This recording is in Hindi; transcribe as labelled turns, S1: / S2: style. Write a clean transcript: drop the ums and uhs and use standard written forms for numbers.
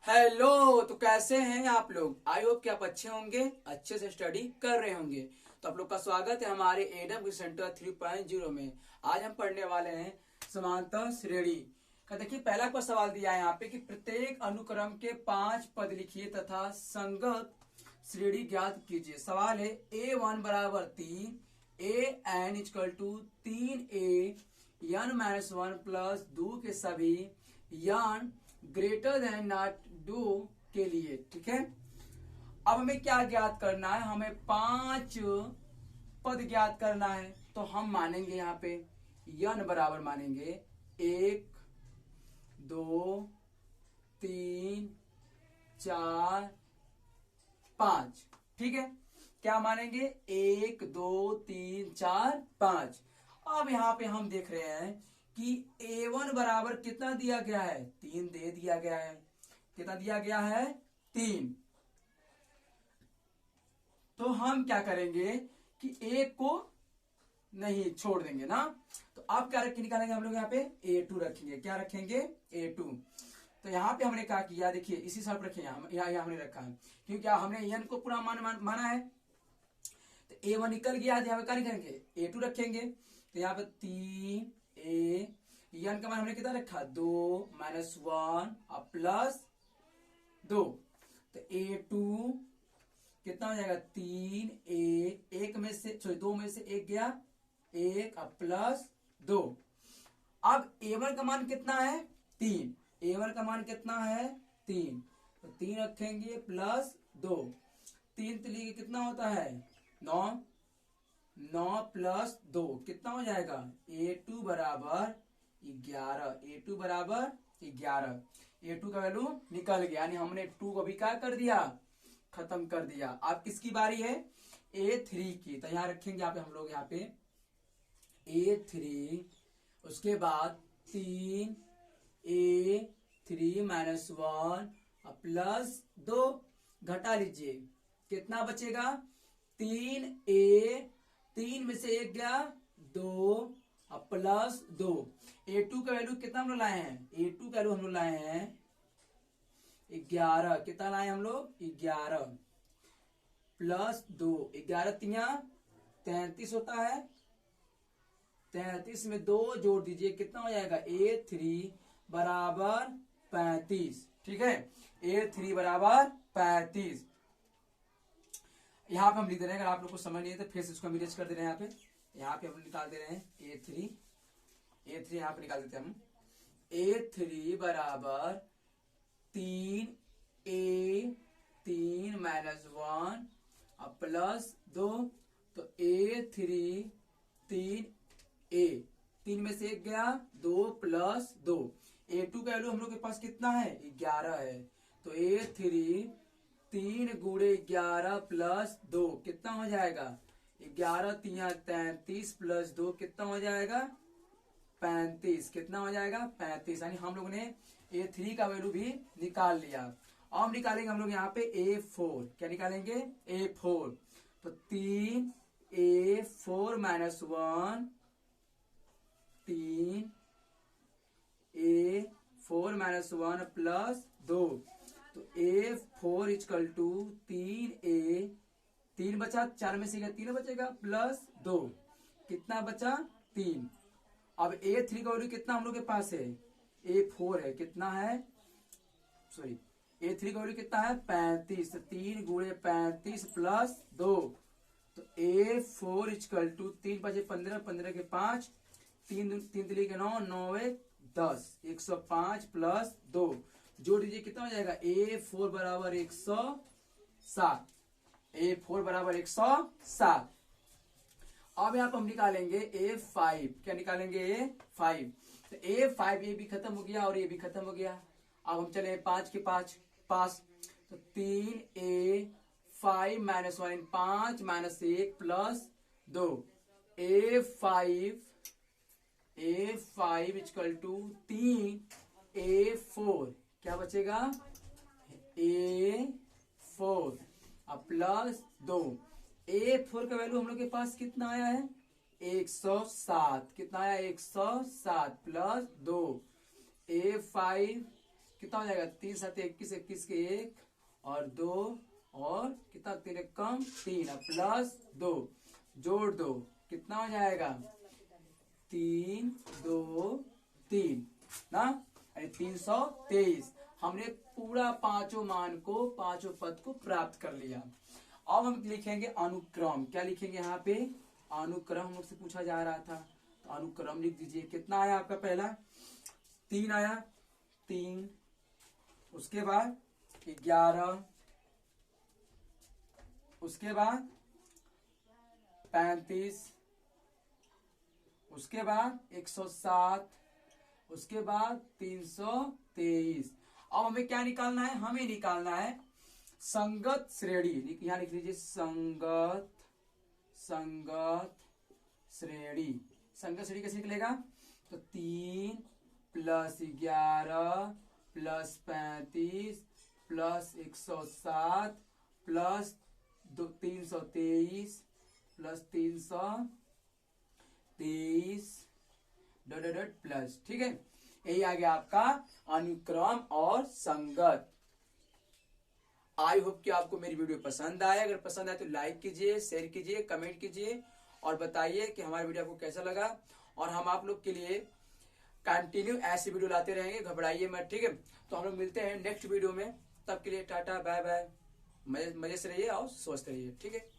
S1: हेलो। तो कैसे हैं आप लोग? आई होप कि आप अच्छे होंगे, अच्छे से स्टडी कर रहे होंगे। तो आप लोग का स्वागत है हमारे एडम सेंटर 3.0 में। आज हम पढ़ने वाले हैं समांतर श्रेणी का। देखिए पहला को सवाल दिया है यहाँ पे कि प्रत्येक अनुक्रम के 5 पद लिखिए तथा संगत श्रेणी ज्ञात कीजिए। सवाल है A1 बराबर 3, AN equal to 3A n-1 plus 2 के सभी n greater than not do के लिए। ठीक है, अब हमें क्या ज्ञात करना है? हमें 5 पद ज्ञात करना है। तो हम मानेंगे यहाँ पे n बराबर मानेंगे 1, 2, 3, 4, 5। ठीक है, क्या मानेंगे? 1, 2, 3, 4, 5। अब यहाँ पे हम देख रहे हैं कि A1 बराबर कितना दिया गया है? 3 दे दिया गया है। कितना दिया गया है? 3। तो हम क्या करेंगे कि एक को नहीं छोड़ देंगे ना। तो अब क्या रख निकालेंगे हम लोग? यहाँ पे A2 रखेंगे। क्या रखेंगे? A2। तो यहाँ पे हमने क्या किया, देखिए इसी शर्त रखे, यहाँ हमने रखा है क्योंकि हमने n को पूरा माना है। तो A1 निकल गया, यहाँ पे क्या लिखेंगे? A2 रखेंगे। तो यहाँ पे 3A n का मान हमने कितना रखा? 2 -1 और प्लस 2। तो A2 कितना हो जाएगा? 3A, एक में से सॉरी 2 में से 1 गया, 1 और प्लस 2। अब A1 का मान कितना है? 3। A1 का मान कितना है? 3। तो 3 रखेंगे प्लस 2। 3 3 कितना होता है? 9। 9 प्लस 2 कितना हो जाएगा? A2 बराबर 11। A2 बराबर 11। A2 का वैल्यू निकल गया, यानी हमने 2 को भी क्या कर दिया? खत्म कर दिया। अब किसकी बारी है? A3 की। तो यहां रखेंगे यहाँ पे हम लोग, यहाँ पे A3, उसके बाद 3A3 -1 और प्लस 2 घटा लीजिए, कितना बचेगा? 3A, 3 में से 1 गया, 2 और प्लस 2। A2 का वैल्यू कितना हम लोग लाए हैं? A2 का वैल्यू हम लोग लाए हैं 11। कितना लाए हम लोग? 11 प्लस 2। 11 तिया 33 होता है। 33 में 2 जोड़ दीजिए, कितना हो जाएगा? A3 बराबर 35। ठीक है, A3 बराबर 35। यहाँ पे हम लिख दे रहे हैं, अगर आप लोग को समझ नहीं है तो फिर से इसको हम इरेज कर दे रहे हैं। यहाँ पे हम निकाल दे रहे हैं A3 यहाँ पे निकाल देते हैं हम। A3 बराबर 3A 3 -1 और प्लस 2। तो A3 3A, 3 में से 1 गया, 2 प्लस 2। A2 का वैल्यू हम लोग के पास कितना है? 11 है। तो A3 3 गुणे 11 प्लस 2 कितना हो जाएगा? 11 तिया 33 प्लस 2 कितना हो जाएगा? 35। कितना हो जाएगा? 35। यानी हम लोग ने A3 का वैल्यू भी निकाल लिया। अब निकालेंगे हम लोग यहाँ पे A4। क्या निकालेंगे? A4। तो 3A4 -1, 3A4 -1 प्लस 2। तो A4 इक्वल टू 3A, 3 बचा, 4 में से 3 बचेगा, प्लस 2। कितना बचा? 3। अब A3 का वैल्यू कितना हम लोग के पास है? A4 है, कितना है? सॉरी, A3 का वैल्यू कितना है? 35। 3 गुणे 35 प्लस 2। तो A4 इक्वल टू 3 5 15, 15 के 5, 3 3 3 के 9, 9 10, 105 प्लस 2 जोड़ दीजिए, कितना हो जाएगा? A4 बराबर 107। A4 बराबर 107। अब यहाँ पर हम निकालेंगे A5। क्या निकालेंगे? A5। तो A5, ये भी खत्म हो गया और ये भी खत्म हो गया। अब हम चले 5 के पास। तो 3A5 -1, 5 -1 plus 2। A5 equal to 3A4। क्या बचेगा? A4 और प्लस 2। A4 का वैल्यू हम लोग के पास कितना आया है? 107। कितना आया? 107 प्लस 2। A5 कितना हो जाएगा 3 7 21, 21 के 1 और 2 और कितना 3 कम 3 प्लस 2 जोड़ 2 कितना हो जाएगा 3 2 3 ना 323। हमने पूरा पांचों मान को पांचों पद को प्राप्त कर लिया। अब हम लिखेंगे अनुक्रम। क्या लिखेंगे यहाँ पे अनुक्रम मुझसे पूछा जा रहा था, तो अनुक्रम लिख दीजिए। कितना आया आपका पहला 3 आया 3, उसके बाद 11, उसके बाद 35, उसके बाद 107, उसके बाद 323। अब हमें क्या निकालना है, हमें निकालना है संगत श्रेणी। यहां लिख लीजिए संगत श्रेणी। संगत श्रेणी कैसे निकलेगा, तो 3 + 11 + 35 + 107 + 323 + 323 डॉट प्लस। ठीक है, यही आ गया आपका अनुक्रम और संगत। आई होप कि आपको मेरी वीडियो पसंद आए। अगर पसंद आए तो लाइक कीजिए, शेयर कीजिए, कमेंट कीजिए और बताइए कि हमारी वीडियो आपको कैसा लगा। और हम आप लोग के लिए कंटिन्यू ऐसी वीडियो लाते रहेंगे, घबराइए मत। ठीक है, तो हम लोग मिलते हैं नेक्स्ट वीडियो में। तब के लिए टाटा बाय बाय, मजे से रहिए और स्वस्थ रहिए। ठीक है।